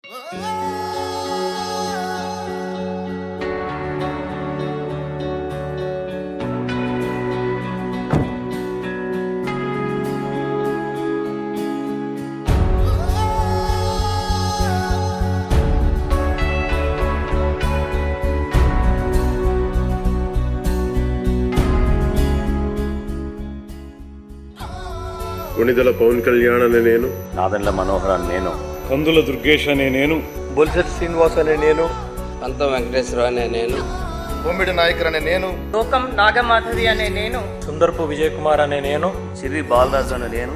కొణిదెల పవన్ కళ్యాణ్ అనే నేను, నాదెండ్ల మనోహర్ అని నేను, కందుల దుర్గేష్ అనే నేను, బొల్సెట్ శ్రీనివాస్ అనే నేను, అంత వెంకటేశ్వర అనే నేను, బొమ్మిడి నాయకర్ అనే నేను, లోకం నాగమాధవి అనే నేను, సుందర్పు విజయ్ కుమార్ అనే నేను, సిరి బాలరాజు అనే నేను,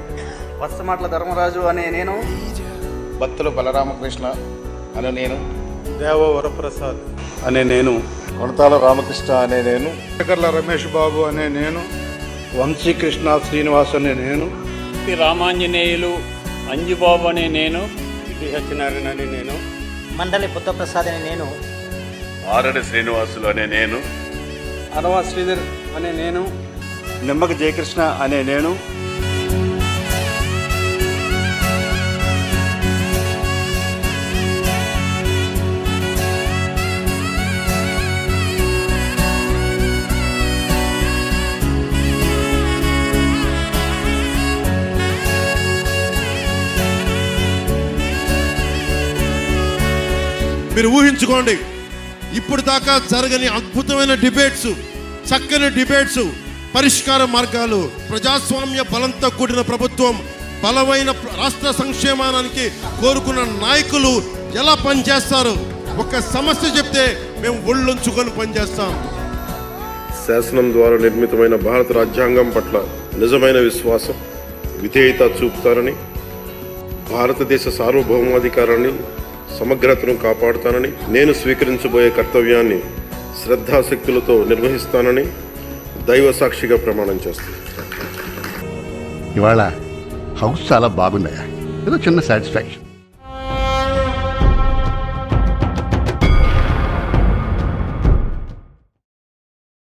వత్సమాట్ల ధర్మరాజు అనే నేను, బత్తుల బలరామకృష్ణ అనే నేను, దేవ వరప్రసాద్ అనే నేను, కొణతాల రామకృష్ణ అనే నేను, శేఖర్ల రమేష్ బాబు అనే నేను, వంశీకృష్ణ శ్రీనివాస్ అనే నేను, రామాంజనేయులు అంజుబాబు అనే నేను, సత్యనారాయణ అనే నేను, మండలి బుద్ధప్రసాద్ అనే నేను, ఆరడి శ్రీనివాసులు అనే నేను, అనవా శ్రీధర్ అనే నేను, నిమ్మక జయకృష్ణ అనే నేను, మీరు ఊహించుకోండి, ఇప్పుడు దాకా జరగని అద్భుతమైన డిబేట్స్, చక్కని డిబేట్స్, పరిష్కార మార్గాలు, ప్రజాస్వామ్య బలంతో కూడిన ప్రభుత్వం, బలమైన రాష్ట్ర సంక్షేమానికి కోరుకున్న నాయకులు ఎలా పనిచేస్తారు. ఒక సమస్య చెప్తే మేము ఒళ్ళొంచుకొని పనిచేస్తాం. శాసనం ద్వారా నిర్మితమైన భారత రాజ్యాంగం పట్ల నిజమైన విశ్వాసం, విధేయత చూపుతారని, భారతదేశ సార్వభౌమాధికారాన్ని, సమగ్రతను కాపాడుతానని, నేను స్వీకరించబోయే కర్తవ్యాన్ని శ్రద్ధాశక్తులతో నిర్వహిస్తానని దైవ సాక్షిగా ప్రమాణం చేస్తాను. ఇవాళ హౌస్ చాలా బాగుందయ్యా, ఏదో చిన్న సాటిస్ఫాక్షన్.